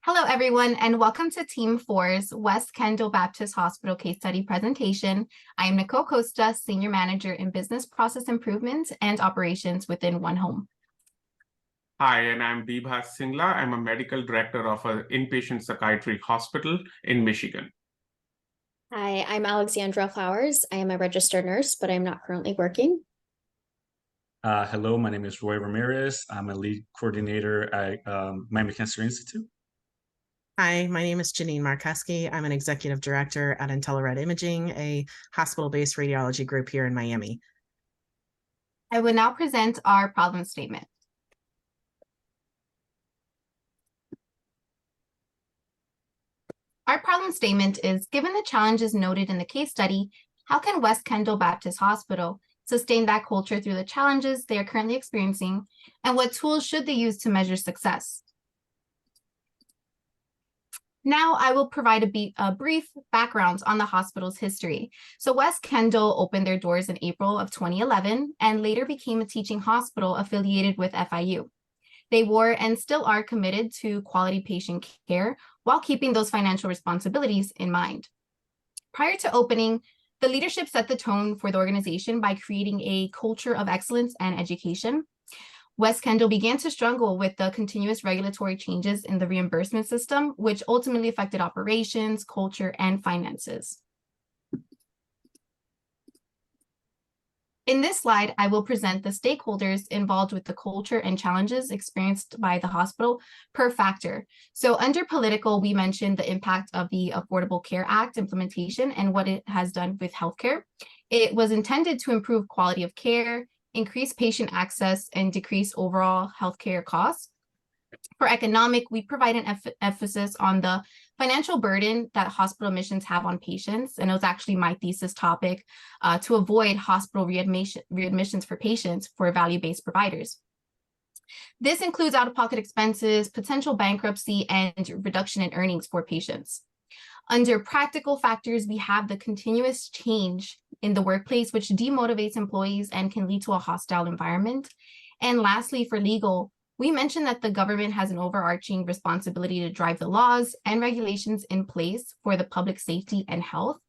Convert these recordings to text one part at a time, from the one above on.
Hello, everyone, and welcome to Team 4's West Kendall Baptist Hospital case study presentation. I am Nicole Costa, Senior Manager in Business Process Improvement and Operations within One Home. Hi, and I'm Bibhas Singla. I'm a Medical Director of an inpatient psychiatry hospital in Michigan. Hi, I'm Alexandra Flowers. I am a registered nurse, but I'm not currently working. Hello, my name is Roy Ramirez. I'm a lead coordinator at Miami Cancer Institute. Hi, my name is Janine Markeski. I'm an executive director at IntelliRed Imaging, a hospital-based radiology group here in Miami. I will now present our problem statement. Our problem statement is, given the challenges noted in the case study, how can West Kendall Baptist Hospital sustain that culture through the challenges they are currently experiencing, and what tools should they use to measure success? Now I will provide a brief background on the hospital's history. So West Kendall opened their doors in April of 2011 and later became a teaching hospital affiliated with FIU. They were and still are committed to quality patient care while keeping those financial responsibilities in mind. Prior to opening, the leadership set the tone for the organization by creating a culture of excellence and education. West Kendall began to struggle with the continuous regulatory changes in the reimbursement system, which ultimately affected operations, culture, and finances. In this slide, I will present the stakeholders involved with the culture and challenges experienced by the hospital per factor. So under political, we mentioned the impact of the Affordable Care Act implementation and what it has done with healthcare. It was intended to improve quality of care, increase patient access, and decrease overall healthcare costs. For economic, we provide an emphasis on the financial burden that hospital admissions have on patients, and it was actually my thesis topic to avoid hospital readmissions for patients for value-based providers. This includes out-of-pocket expenses, potential bankruptcy, and reduction in earnings for patients. Under practical factors, we have the continuous change in the workplace, which demotivates employees and can lead to a hostile environment. And lastly, for legal, we mentioned that the government has an overarching responsibility to drive the laws and regulations in place for the public safety and health.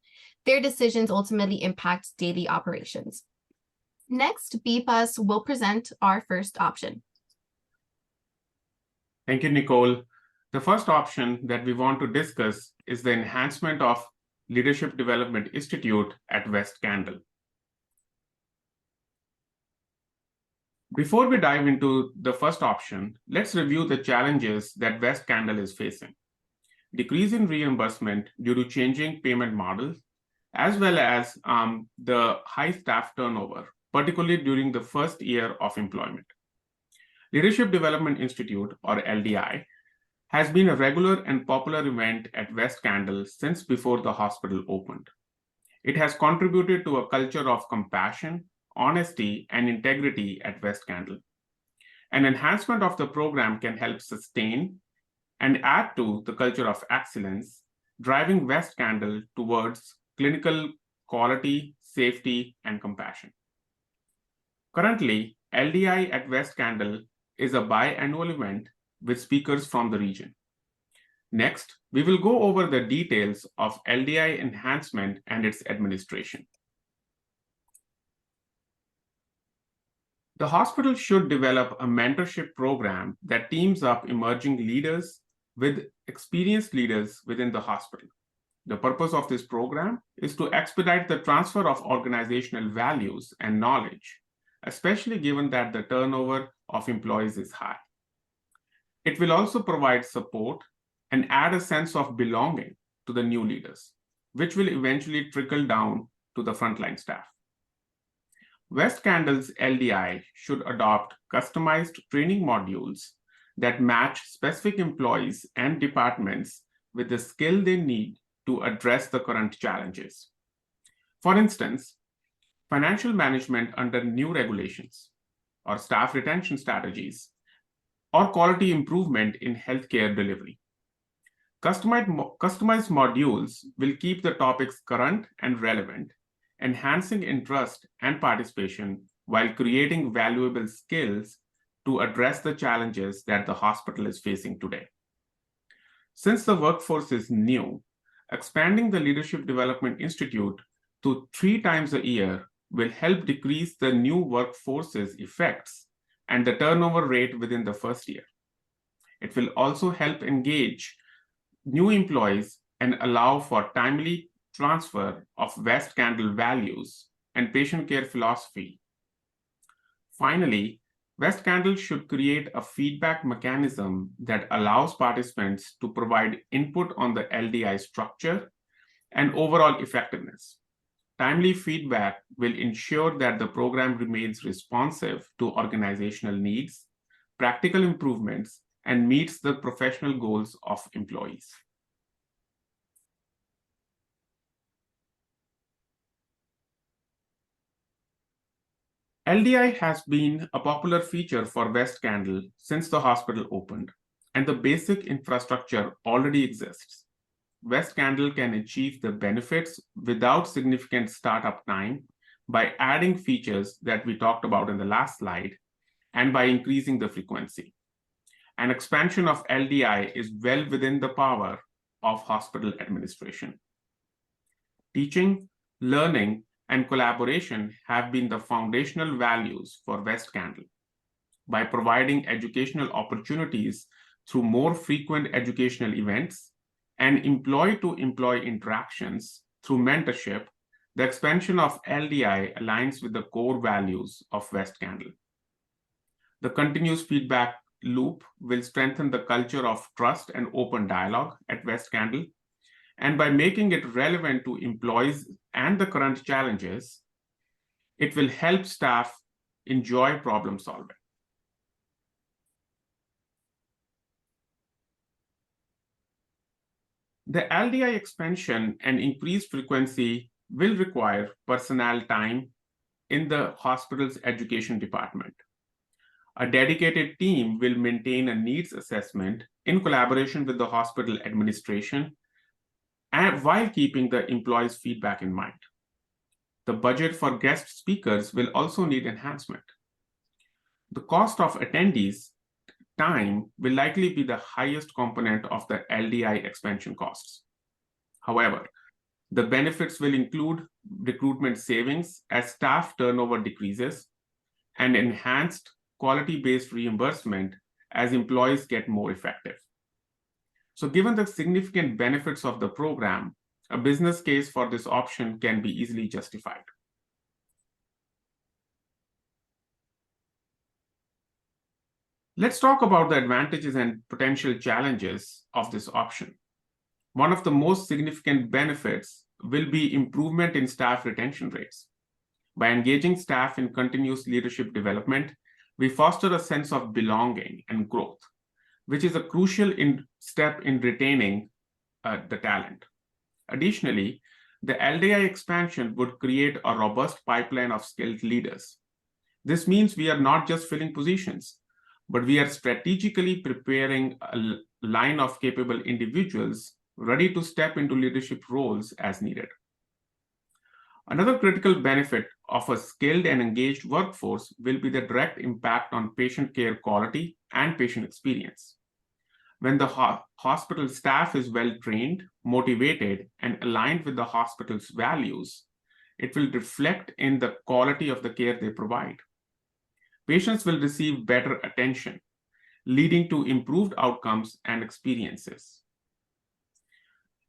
Their decisions ultimately impact daily operations. Next, BPUS will present our first option. Thank you, Nicole. The first option that we want to discuss is the enhancement of Leadership Development Institute at West Kendall. Before we dive into the first option, let's review the challenges that West Kendall is facing. Decrease in reimbursement due to changing payment models, as well as the high staff turnover, particularly during the first year of employment. Leadership Development Institute, or LDI, has been a regular and popular event at West Kendall since before the hospital opened. It has contributed to a culture of compassion, honesty, and integrity at West Kendall. An enhancement of the program can help sustain and add to the culture of excellence, driving West Kendall towards clinical quality, safety, and compassion. Currently, LDI at West Kendall is a biannual event with speakers from the region. Next, we will go over the details of LDI enhancement and its administration. The hospital should develop a mentorship program that teams up emerging leaders with experienced leaders within the hospital. The purpose of this program is to expedite the transfer of organizational values and knowledge, especially given that the turnover of employees is high. It will also provide support and add a sense of belonging to the new leaders, which will eventually trickle down to the frontline staff. West Kendall's LDI should adopt customized training modules that match specific employees and departments with the skill they need to address the current challenges. For instance, financial management under new regulations, or staff retention strategies, or quality improvement in healthcare delivery. Customized modules will keep the topics current and relevant, enhancing interest and participation while creating valuable skills to address the challenges that the hospital is facing today. Since the workforce is new, expanding the Leadership Development Institute to 3 times a year will help decrease the new workforce's effects and the turnover rate within the first year. It will also help engage new employees and allow for timely transfer of West Candle values and patient care philosophy. Finally, West Candle should create a feedback mechanism that allows participants to provide input on the LDI structure and overall effectiveness. Timely feedback will ensure that the program remains responsive to organizational needs, practical improvements, and meets the professional goals of employees. LDI has been a popular feature for West Candle since the hospital opened, and the basic infrastructure already exists. West Candle can achieve the benefits without significant startup time by adding features that we talked about in the last slide and by increasing the frequency. An expansion of LDI is well within the power of hospital administration. Teaching, learning, and collaboration have been the foundational values for West Candle. By providing educational opportunities through more frequent educational events and employee-to-employee interactions through mentorship, the expansion of LDI aligns with the core values of West Candle. The continuous feedback loop will strengthen the culture of trust and open dialogue at West Candle, and by making it relevant to employees and the current challenges, it will help staff enjoy problem solving. The LDI expansion and increased frequency will require personnel time in the hospital's education department. A dedicated team will maintain a needs assessment in collaboration with the hospital administration and while keeping the employees' feedback in mind. The budget for guest speakers will also need enhancement. The cost of attendees' time will likely be the highest component of the LDI expansion costs. However, the benefits will include recruitment savings as staff turnover decreases and enhanced quality-based reimbursement as employees get more effective. So given the significant benefits of the program, a business case for this option can be easily justified. Let's talk about the advantages and potential challenges of this option. One of the most significant benefits will be improvement in staff retention rates. By engaging staff in continuous leadership development, we foster a sense of belonging and growth, which is a crucial step in retaining the talent. Additionally, the LDI expansion would create a robust pipeline of skilled leaders. This means we are not just filling positions, but we are strategically preparing a line of capable individuals ready to step into leadership roles as needed. Another critical benefit of a skilled and engaged workforce will be the direct impact on patient care quality and patient experience. When the hospital staff is well-trained, motivated, and aligned with the hospital's values, it will reflect in the quality of the care they provide. Patients will receive better attention, leading to improved outcomes and experiences.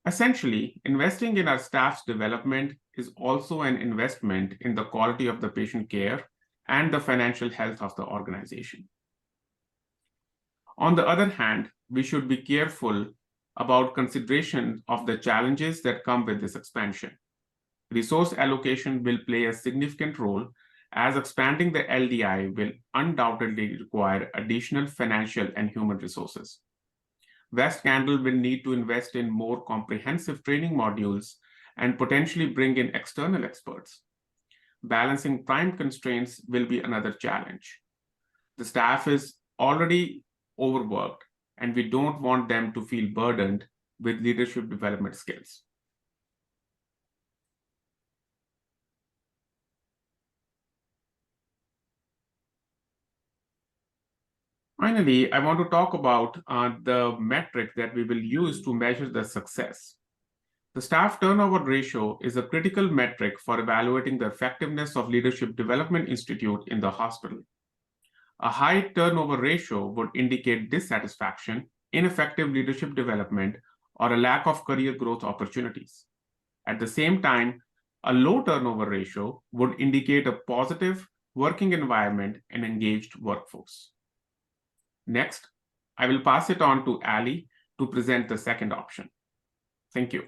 Essentially, investing in our staff's development is also an investment in the quality of the patient care and the financial health of the organization. On the other hand, we should be careful about consideration of the challenges that come with this expansion. Resource allocation will play a significant role, as expanding the LDI will undoubtedly require additional financial and human resources. West Candle will need to invest in more comprehensive training modules and potentially bring in external experts. Balancing time constraints will be another challenge. The staff is already overworked, and we don't want them to feel burdened with leadership development skills. Finally, I want to talk about the metric that we will use to measure the success. The staff turnover ratio is a critical metric for evaluating the effectiveness of Leadership Development Institute in the hospital. A high turnover ratio would indicate dissatisfaction, ineffective leadership development, or a lack of career growth opportunities. At the same time, a low turnover ratio would indicate a positive working environment and engaged workforce. Next, I will pass it on to Ali to present the second option. Thank you.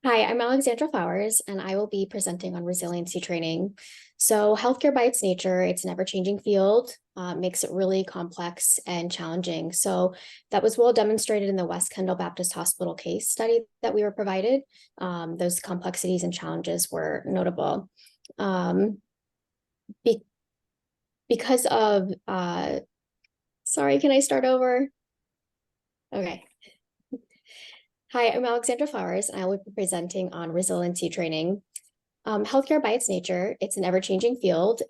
Hi, I'm Alexandra Flowers, and I will be presenting on resiliency training. So healthcare by its nature, it's an ever-changing field, makes it really complex and challenging. So that was well demonstrated in the West Kendall Baptist Hospital case study that we were provided. Those complexities and challenges were notable. Because of, sorry, can I start over? Okay. Hi, I'm Alexandra Flowers, and I will be presenting on resiliency training. Healthcare by its nature, it's an ever-changing field,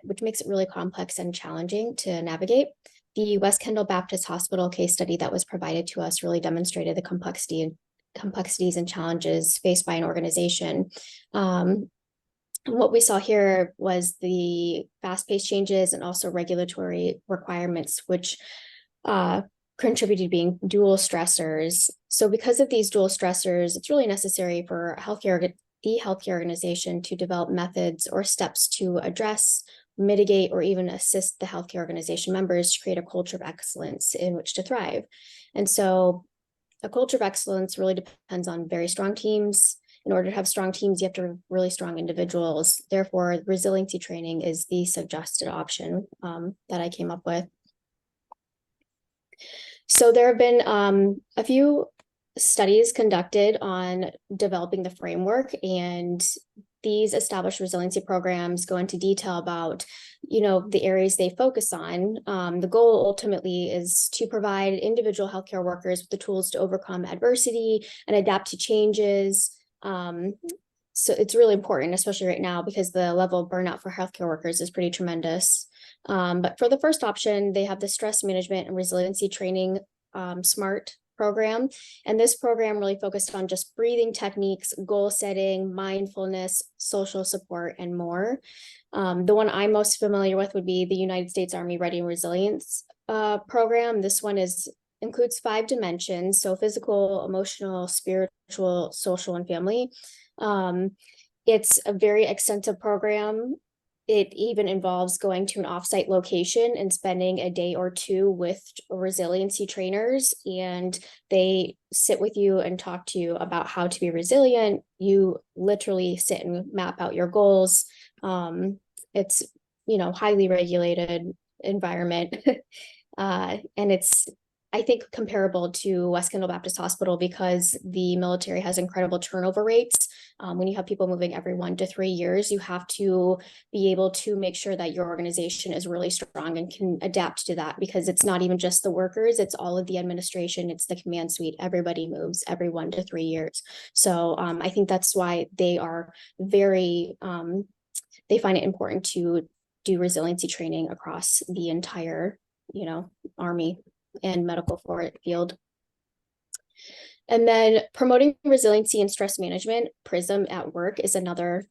which makes it really complex and challenging to navigate. The West Kendall Baptist Hospital case study that was provided to us really demonstrated the complexities and challenges faced by an organization. What we saw here was the fast-paced changes and also regulatory requirements, which contributed to being dual stressors. So because of these dual stressors, it's really necessary for the healthcare organization to develop methods or steps to address, mitigate, or even assist the healthcare organization members to create a culture of excellence in which to thrive. And so a culture of excellence really depends on very strong teams. In order to have strong teams, you have to have really strong individuals. Therefore, resiliency training is the suggested option that I came up with. So there have been a few studies conducted on developing the framework, and these established resiliency programs go into detail about, the areas they focus on. The goal ultimately is to provide individual healthcare workers with the tools to overcome adversity and adapt to changes. So it's really important, especially right now, because the level of burnout for healthcare workers is pretty tremendous. But for the first option, they have the stress management and resiliency training SMART program. And this program really focused on just breathing techniques, goal setting, mindfulness, social support, and more. The one I'm most familiar with would be the United States Army Ready and Resilience program. This one includes 5 dimensions: so physical, emotional, spiritual, social, and family. It's a very extensive program. It even involves going to an offsite location and spending a day or 2 with resiliency trainers, and they sit with you and talk to you about how to be resilient. You literally sit and map out your goals. It's, highly regulated environment. And it's, I think, comparable to West Kendall Baptist Hospital because the military has incredible turnover rates. When you have people moving every 1 to 3 years, you have to be able to make sure that your organization is really strong and can adapt to that, because it's not even just the workers, it's all of the administration, it's the command suite. Everybody moves every 1 to 3 years. So I think that's why they are very, they find it important to do resiliency training across the entire, Army and medical field. And then promoting resiliency and stress management, PRISM at Work is another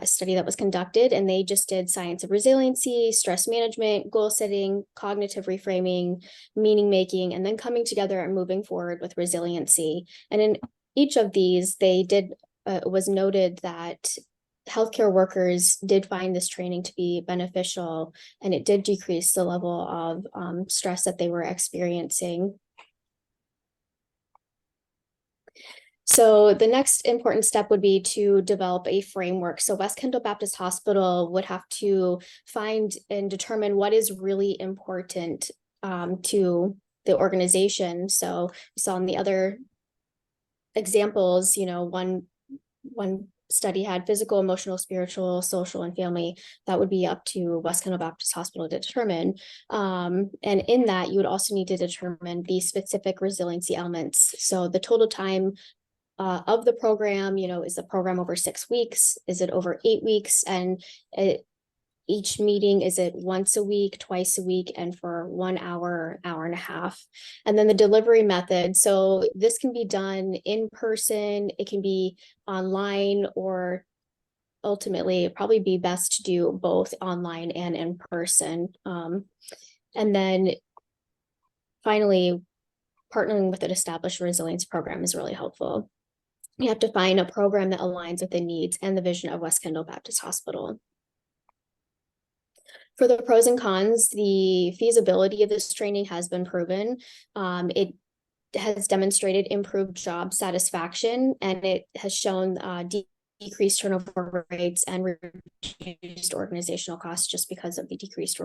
study that was conducted, and they just did science of resiliency, stress management, goal setting, cognitive reframing, meaning making, and then coming together and moving forward with resiliency. And in each of these, they did, it was noted that healthcare workers did find this training to be beneficial, and it did decrease the level of stress that they were experiencing. So the next important step would be to develop a framework. So West Kendall Baptist Hospital would have to find and determine what is really important to the organization. So we saw in the other examples, one study had physical, emotional, spiritual, social, and family. That would be up to West Kendall Baptist Hospital to determine. And in that, you would also need to determine the specific resiliency elements. So the total time of the program, is the program over 6 weeks? Is it over 8 weeks? And each meeting, is it once a week, twice a week, and for 1 hour, hour and a half? And then the delivery method. So this can be done in person, it can be online, or ultimately it'd probably be best to do both online and in person. And then finally, partnering with an established resilience program is really helpful. You have to find a program that aligns with the needs and the vision of West Kendall Baptist Hospital. For the pros and cons, the feasibility of this training has been proven. It has demonstrated improved job satisfaction, and it has shown decreased turnover rates and reduced organizational costs just because of the decreased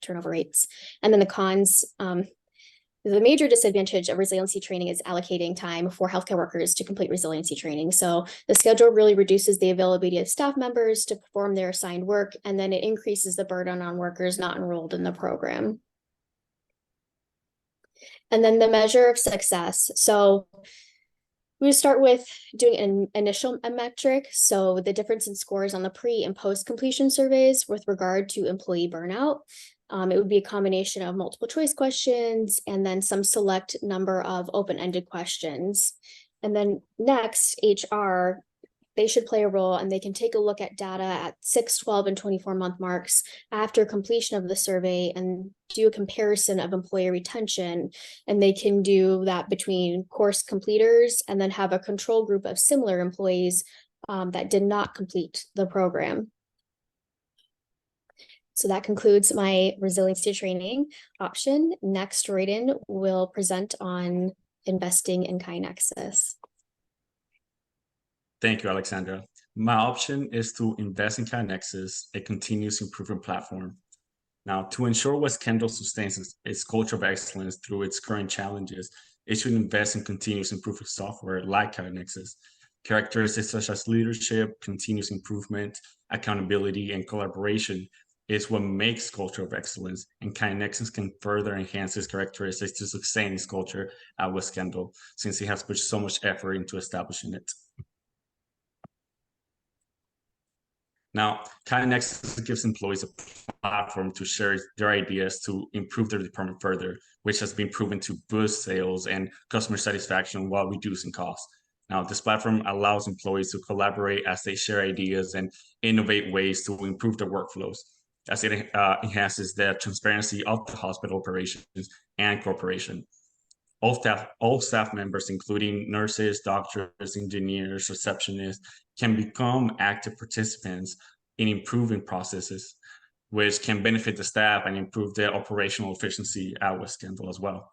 turnover rates. And then the cons, the major disadvantage of resiliency training is allocating time for healthcare workers to complete resiliency training. So the schedule really reduces the availability of staff members to perform their assigned work, and then it increases the burden on workers not enrolled in the program. And then the measure of success. So we start with doing an initial metric. So the difference in scores on the pre and post completion surveys with regard to employee burnout. It would be a combination of multiple choice questions and then some select number of open-ended questions. And then next, HR, they should play a role, and they can take a look at data at 6, 12, and 24-month marks after completion of the survey and do a comparison of employee retention. And they can do that between course completers and then have a control group of similar employees that did not complete the program. So that concludes my resiliency training option. Next, Raiden will present on investing in KaiNexus. Thank you, Alexandra. My option is to invest in KaiNexus, a continuous improvement platform. Now, to ensure West Kendall sustains its culture of excellence through its current challenges, it should invest in continuous improvement software like KaiNexus. Characteristics such as leadership, continuous improvement, accountability, and collaboration is what makes culture of excellence, and KaiNexus can further enhance its characteristics to sustain its culture at West Kendall, since it has put so much effort into establishing it. Now, KaiNexus gives employees a platform to share their ideas to improve their department further, which has been proven to boost sales and customer satisfaction while reducing costs. Now, this platform allows employees to collaborate as they share ideas and innovate ways to improve their workflows, as it enhances the transparency of the hospital operations and corporation. All staff members, including nurses, doctors, engineers, receptionists, can become active participants in improving processes, which can benefit the staff and improve their operational efficiency at West Kendall as well.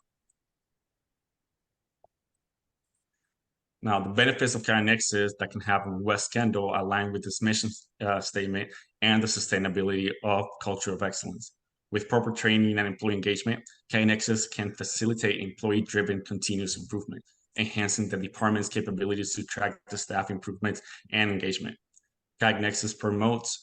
Now, the benefits of KaiNexus that can happen in West Kendall align with this mission statement and the sustainability of culture of excellence. With proper training and employee engagement, KaiNexus can facilitate employee-driven continuous improvement, enhancing the department's capabilities to track the staff improvements and engagement. KaiNexus promotes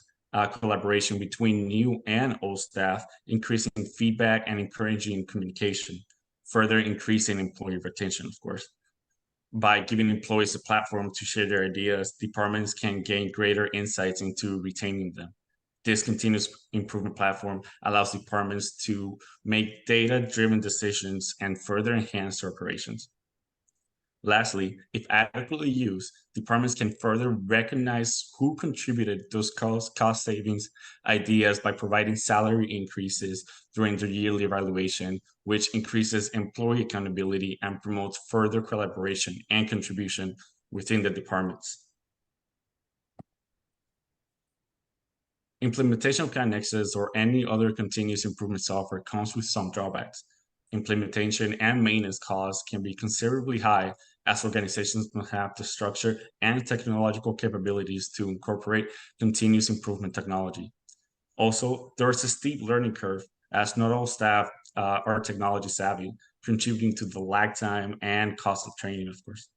collaboration between new and old staff, increasing feedback and encouraging communication, further increasing employee retention, of course. By giving employees a platform to share their ideas, departments can gain greater insights into retaining them. This continuous improvement platform allows departments to make data-driven decisions and further enhance their operations. Lastly, if adequately used, departments can further recognize who contributed those cost savings ideas by providing salary increases during their yearly evaluation, which increases employee accountability and promotes further collaboration and contribution within the departments. Implementation of KaiNexus or any other continuous improvement software comes with some drawbacks. Implementation and maintenance costs can be considerably high, as organizations must have the structure and technological capabilities to incorporate continuous improvement technology. Also, there is a steep learning curve, as not all staff are technology savvy, contributing to the lag time and cost of training, of course.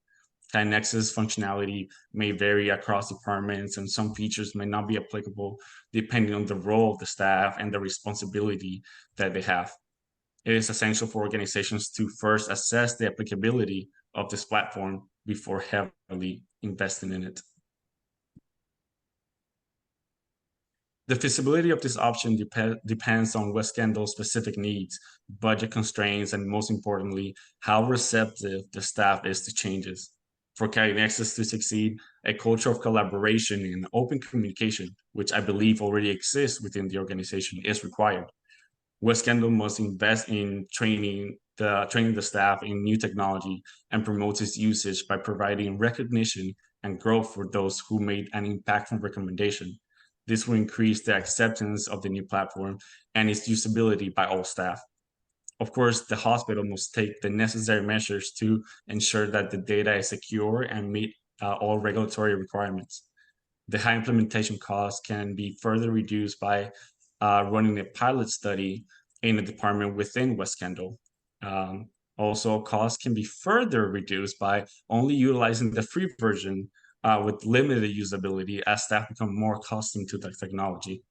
KaiNexus functionality may vary across departments, and some features may not be applicable depending on the role of the staff and the responsibility that they have. It is essential for organizations to first assess the applicability of this platform before heavily investing in it. The feasibility of this option depends on West Kendall's specific needs, budget constraints, and most importantly, how receptive the staff is to changes. For KaiNexus to succeed, a culture of collaboration and open communication, which I believe already exists within the organization, is required. West Kendall must invest in training the staff in new technology and promotes its usage by providing recognition and growth for those who made an impactful recommendation. This will increase the acceptance of the new platform and its usability by all staff. Of course, the hospital must take the necessary measures to ensure that the data is secure and meet all regulatory requirements. The high implementation costs can be further reduced by running a pilot study in a department within West Kendall. Also, costs can be further reduced by only utilizing the free version with limited usability as staff become more accustomed to the technology.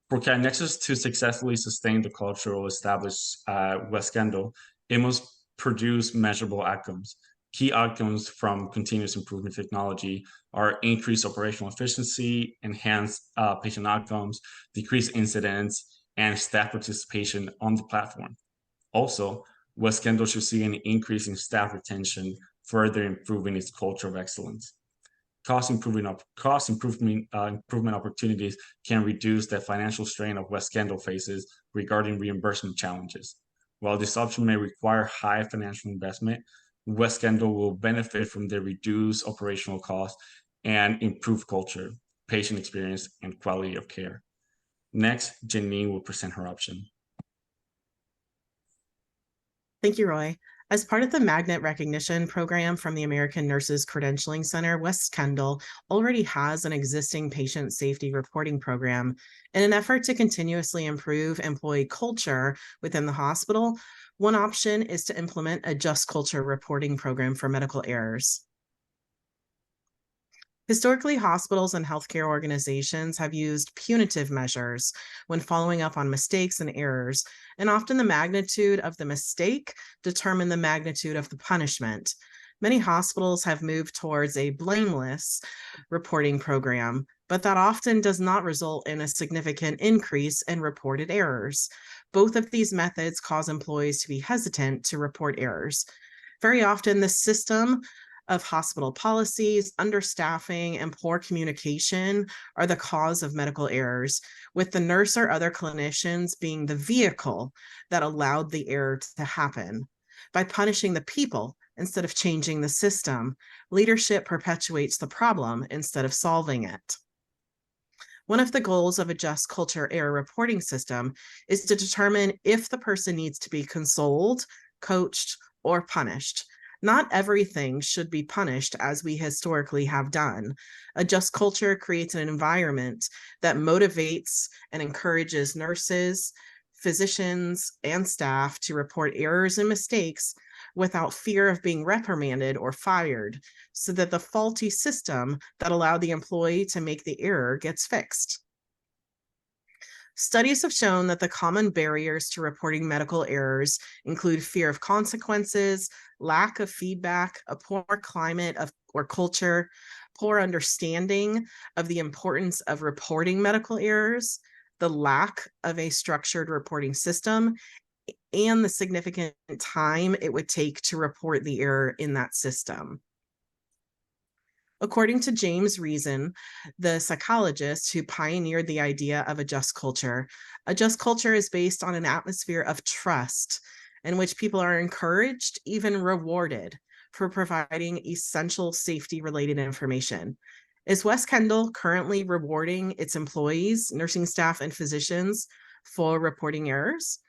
For KaiNexus to successfully sustain the culture established at West Kendall, it must produce measurable outcomes. Key outcomes from continuous improvement technology are increased operational efficiency, enhanced patient outcomes, decreased incidents, and staff participation on the platform. Also, West Kendall should see an increase in staff retention, further improving its culture of excellence. Cost improvement opportunities can reduce the financial strain of West Kendall faces regarding reimbursement challenges. While this option may require high financial investment, West Kendall will benefit from the reduced operational costs and improved culture, patient experience, and quality of care. Next, Janine will present her option. Thank you, Roy. As part of the magnet recognition program from the American Nurses Credentialing Center, West Kendall already has an existing patient safety reporting program. In an effort to continuously improve employee culture within the hospital, one option is to implement a just culture reporting program for medical errors. Historically, hospitals and healthcare organizations have used punitive measures when following up on mistakes and errors, and often the magnitude of the mistake determine the magnitude of the punishment. Many hospitals have moved towards a blameless reporting program, but that often does not result in a significant increase in reported errors. Both of these methods cause employees to be hesitant to report errors. Very often, the system of hospital policies, understaffing, and poor communication are the cause of medical errors, with the nurse or other clinicians being the vehicle that allowed the error to happen. By punishing the people instead of changing the system, leadership perpetuates the problem instead of solving it. One of the goals of a just culture error reporting system is to determine if the person needs to be consoled, coached, or punished. Not everything should be punished as we historically have done. A just culture creates an environment that motivates and encourages nurses, physicians, and staff to report errors and mistakes without fear of being reprimanded or fired, so that the faulty system that allowed the employee to make the error gets fixed. Studies have shown that the common barriers to reporting medical errors include fear of consequences, lack of feedback, a poor climate or culture, poor understanding of the importance of reporting medical errors, the lack of a structured reporting system, and the significant time it would take to report the error in that system. According to James Reason, the psychologist who pioneered the idea of a just culture is based on an atmosphere of trust in which people are encouraged, even rewarded, for providing essential safety-related information. Is West Kendall currently rewarding its employees, nursing staff, and physicians for reporting errors?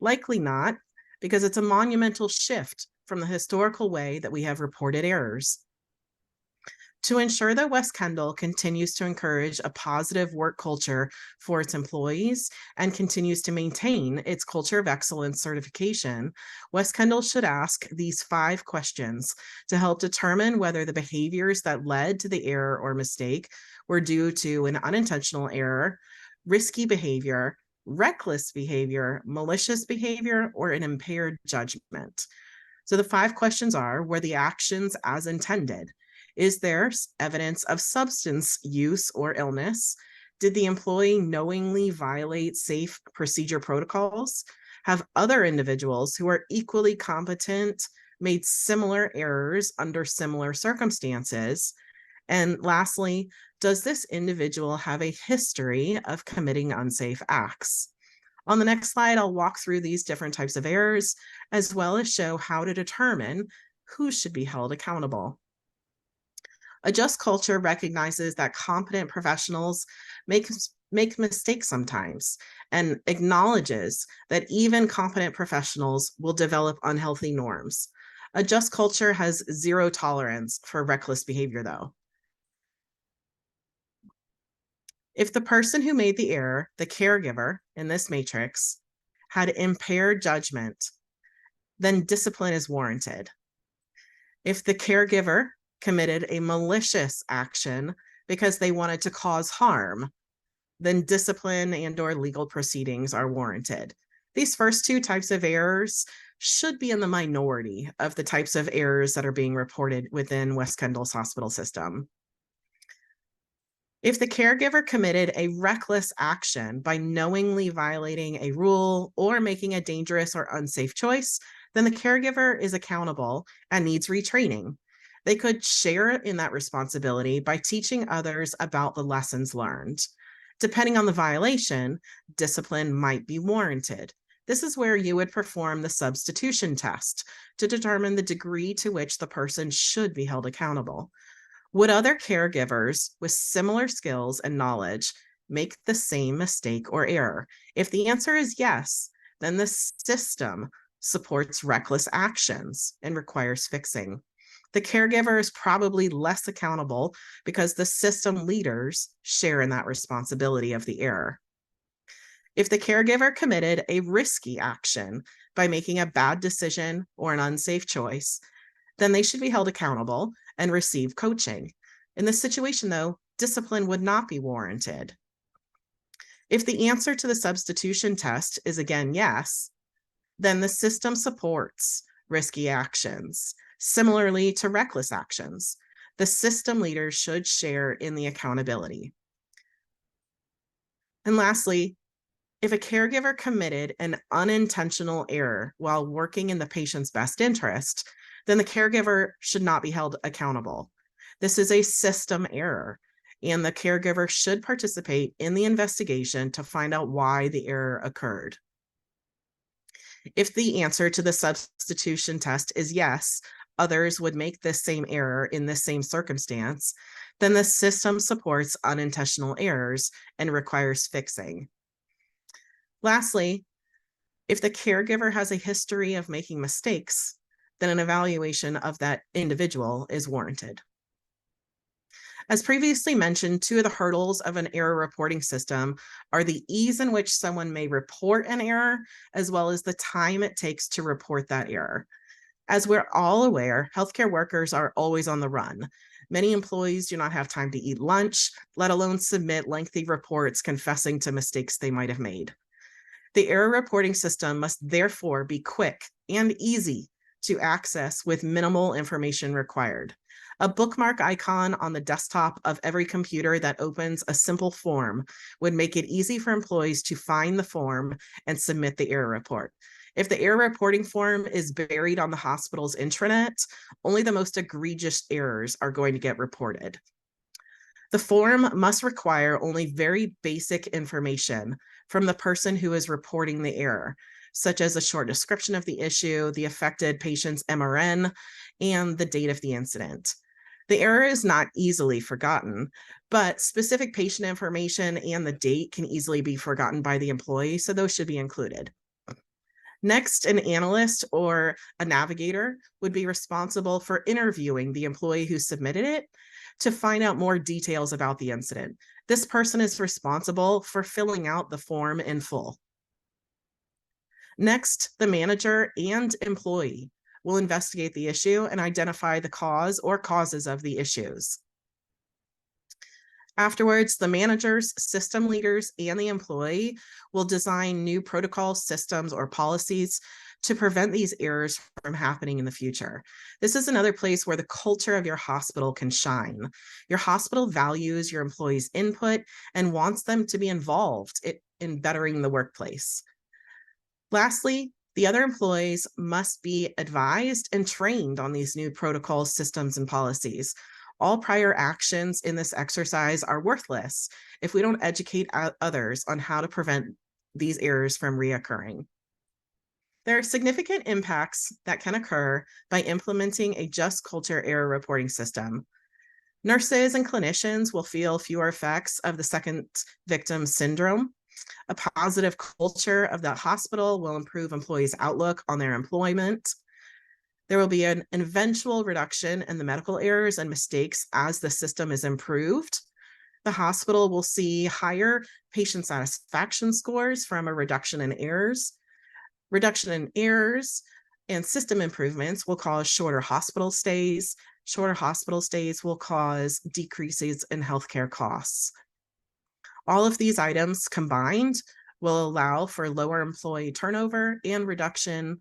Likely not, because it's a monumental shift from the historical way that we have reported errors. To ensure that West Kendall continues to encourage a positive work culture for its employees and continues to maintain its Culture of Excellence certification, West Kendall should ask these 5 questions to help determine whether the behaviors that led to the error or mistake were due to an unintentional error, risky behavior, reckless behavior, malicious behavior, or an impaired judgment. So the 5 questions are, were the actions as intended? Is there evidence of substance use or illness? Did the employee knowingly violate safe procedure protocols? Have other individuals who are equally competent made similar errors under similar circumstances? And lastly, does this individual have a history of committing unsafe acts? On the next slide, I'll walk through these different types of errors, as well as show how to determine who should be held accountable. A just culture recognizes that competent professionals make mistakes sometimes and acknowledges that even competent professionals will develop unhealthy norms. A just culture has zero tolerance for reckless behavior, though. If the person who made the error, the caregiver in this matrix, had impaired judgment, then discipline is warranted. If the caregiver committed a malicious action because they wanted to cause harm, then discipline and/or legal proceedings are warranted. These first two types of errors should be in the minority of the types of errors that are being reported within West Kendall's hospital system. If the caregiver committed a reckless action by knowingly violating a rule or making a dangerous or unsafe choice, then the caregiver is accountable and needs retraining. They could share in that responsibility by teaching others about the lessons learned. Depending on the violation, discipline might be warranted. This is where you would perform the substitution test to determine the degree to which the person should be held accountable. Would other caregivers with similar skills and knowledge make the same mistake or error? If the answer is yes, then the system supports reckless actions and requires fixing. The caregiver is probably less accountable because the system leaders share in that responsibility of the error. If the caregiver committed a risky action by making a bad decision or an unsafe choice, then they should be held accountable and receive coaching. In this situation, though, discipline would not be warranted. If the answer to the substitution test is again yes, then the system supports risky actions. Similarly to reckless actions, the system leaders should share in the accountability. And lastly, if a caregiver committed an unintentional error while working in the patient's best interest, then the caregiver should not be held accountable. This is a system error, and the caregiver should participate in the investigation to find out why the error occurred. If the answer to the substitution test is yes, others would make this same error in this same circumstance, then the system supports unintentional errors and requires fixing. Lastly, if the caregiver has a history of making mistakes, then an evaluation of that individual is warranted. As previously mentioned, two of the hurdles of an error reporting system are the ease in which someone may report an error, as well as the time it takes to report that error. As we're all aware, healthcare workers are always on the run. Many employees do not have time to eat lunch, let alone submit lengthy reports confessing to mistakes they might have made. The error reporting system must therefore be quick and easy to access with minimal information required. A bookmark icon on the desktop of every computer that opens a simple form would make it easy for employees to find the form and submit the error report. If the error reporting form is buried on the hospital's intranet, only the most egregious errors are going to get reported. The form must require only very basic information from the person who is reporting the error, such as a short description of the issue, the affected patient's MRN, and the date of the incident. The error is not easily forgotten, but specific patient information and the date can easily be forgotten by the employee, so those should be included. Next, an analyst or a navigator would be responsible for interviewing the employee who submitted it to find out more details about the incident. This person is responsible for filling out the form in full. Next, the manager and employee will investigate the issue and identify the cause or causes of the issues. Afterwards, the managers, system leaders, and the employee will design new protocols, systems, or policies to prevent these errors from happening in the future. This is another place where the culture of your hospital can shine. Your hospital values your employees' input and wants them to be involved in bettering the workplace. Lastly, the other employees must be advised and trained on these new protocols, systems, and policies. All prior actions in this exercise are worthless if we don't educate others on how to prevent these errors from reoccurring. There are significant impacts that can occur by implementing a just culture error reporting system. Nurses and clinicians will feel fewer effects of the second victim syndrome. A positive culture of the hospital will improve employees' outlook on their employment. There will be an eventual reduction in the medical errors and mistakes as the system is improved. The hospital will see higher patient satisfaction scores from a reduction in errors. Reduction in errors and system improvements will cause shorter hospital stays. Shorter hospital stays will cause decreases in healthcare costs. All of these items combined will allow for lower employee turnover and reduction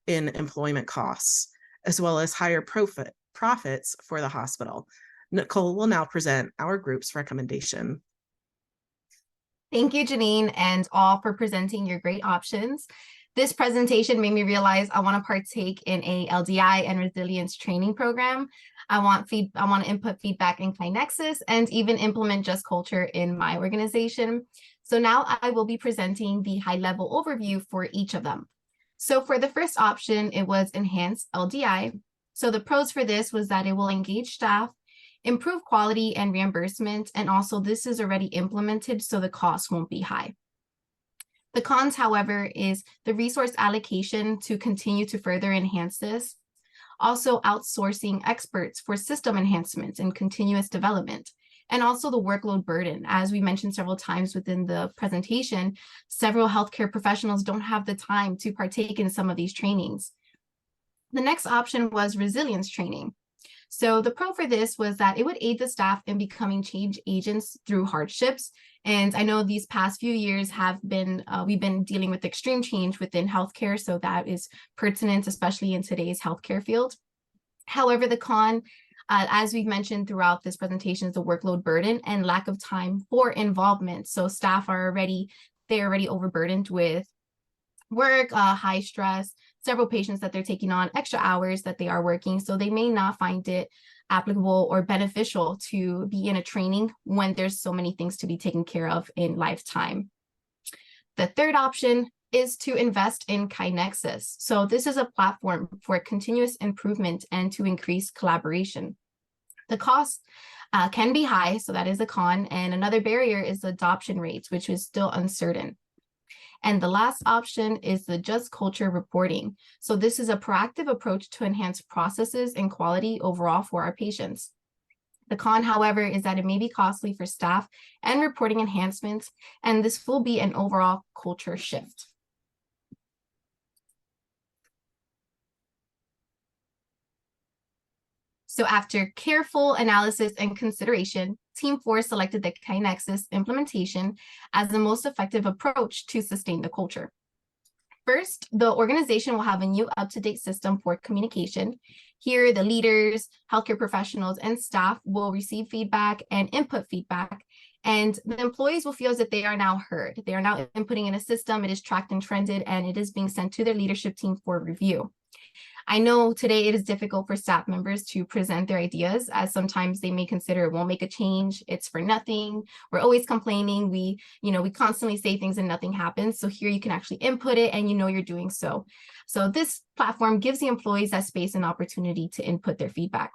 in employment costs, as well as higher profits for the hospital. Nicole will now present our group's recommendation. Thank you, Janine, and all for presenting your great options. This presentation made me realize I want to partake in a LDI and resilience training program. I want to input feedback in KaiNexus and even implement Just Culture in my organization. So now I will be presenting the high-level overview for each of them. So for the first option, it was enhanced LDI. So the pros for this was that it will engage staff, improve quality and reimbursement, and also this is already implemented, so the cost won't be high. The cons, however, is the resource allocation to continue to further enhance this. Also outsourcing experts for system enhancements and continuous development. And also the workload burden. As we mentioned several times within the presentation, several healthcare professionals don't have the time to partake in some of these trainings. The next option was resilience training. So the pro for this was that it would aid the staff in becoming change agents through hardships. And I know these past few years have been, we've been dealing with extreme change within healthcare. So that is pertinent, especially in today's healthcare field. However, the con, as we've mentioned throughout this presentation, is the workload burden and lack of time for involvement. So staff are already overburdened with work, high stress, several patients that they're taking on, extra hours that they are working. So they may not find it applicable or beneficial to be in a training when there's so many things to be taken care of in lifetime. The third option is to invest in KaiNexus. So this is a platform for continuous improvement and to increase collaboration. The cost can be high, so that is a con. And another barrier is the adoption rates, which is still uncertain. And the last option is the Just Culture reporting. So this is a proactive approach to enhance processes and quality overall for our patients. The con, however, is that it may be costly for staff and reporting enhancements, and this will be an overall culture shift. So after careful analysis and consideration, Team 4 selected the KaiNexus implementation as the most effective approach to sustain the culture. First, the organization will have a new up-to-date system for communication. Here, the leaders, healthcare professionals, and staff will receive feedback and input feedback, and the employees will feel as if they are now heard. They are now inputting in a system, it is tracked and trended, and it is being sent to their leadership team for review. I know today it is difficult for staff members to present their ideas, as sometimes they may consider it won't make a change, it's for nothing, we're always complaining, we constantly say things and nothing happens. So here you can actually input it and you're doing so. So this platform gives the employees that space and opportunity to input their feedback.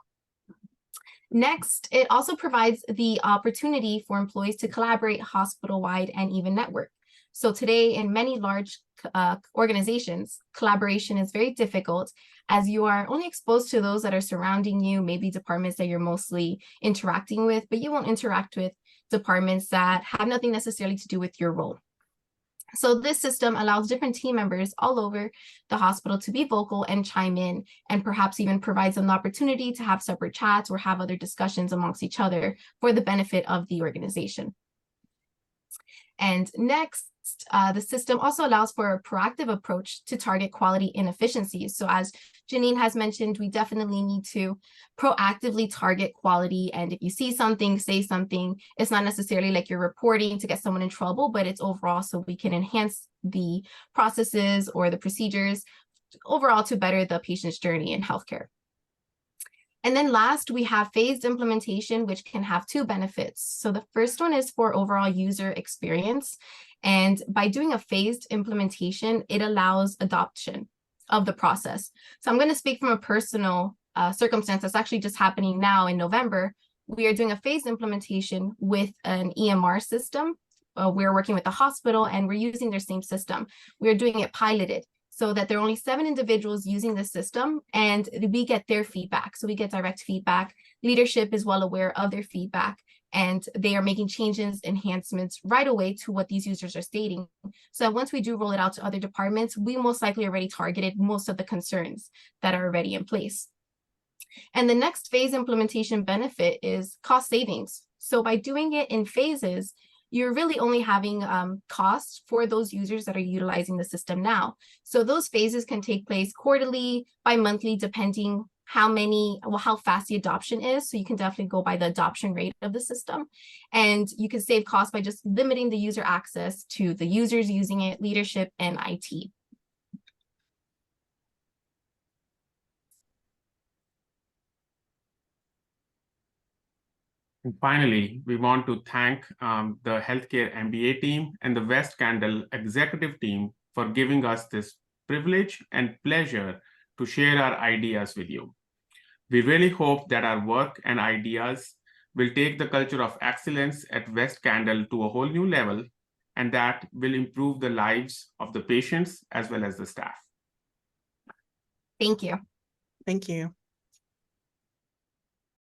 Next, it also provides the opportunity for employees to collaborate hospital-wide and even network. So today in many large organizations, collaboration is very difficult as you are only exposed to those that are surrounding you, maybe departments that you're mostly interacting with, but you won't interact with departments that have nothing necessarily to do with your role. So this system allows different team members all over the hospital to be vocal and chime in, and perhaps even provides them the opportunity to have separate chats or have other discussions amongst each other for the benefit of the organization. And next, the system also allows for a proactive approach to target quality inefficiencies. So as Janine has mentioned, we definitely need to proactively target quality. And if you see something, say something. It's not necessarily like you're reporting to get someone in trouble, but it's overall so we can enhance the processes or the procedures overall to better the patient's journey in healthcare. And then last, we have phased implementation, which can have two benefits. So the first one is for overall user experience. And by doing a phased implementation, it allows adoption of the process. So I'm going to speak from a personal circumstance that's actually just happening now in November. We are doing a phased implementation with an EMR system. We're working with the hospital and we're using their same system. We're doing it piloted, so that there are only 7 individuals using the system and we get their feedback. So we get direct feedback. Leadership is well aware of their feedback and they are making changes, enhancements right away to what these users are stating. So once we do roll it out to other departments, we most likely already targeted most of the concerns that are already in place. And the next phase implementation benefit is cost savings. So by doing it in phases, you're really only having costs for those users that are utilizing the system now. So those phases can take place quarterly, bi-monthly, depending how fast the adoption is. So you can definitely go by the adoption rate of the system. And you can save costs by just limiting the user access to the users using it, leadership, and IT. And finally, we want to thank the Healthcare MBA team and the West Candle executive team for giving us this privilege and pleasure to share our ideas with you. We really hope that our work and ideas will take the culture of excellence at West Candle to a whole new level, and that will improve the lives of the patients as well as the staff. Thank you. Thank you.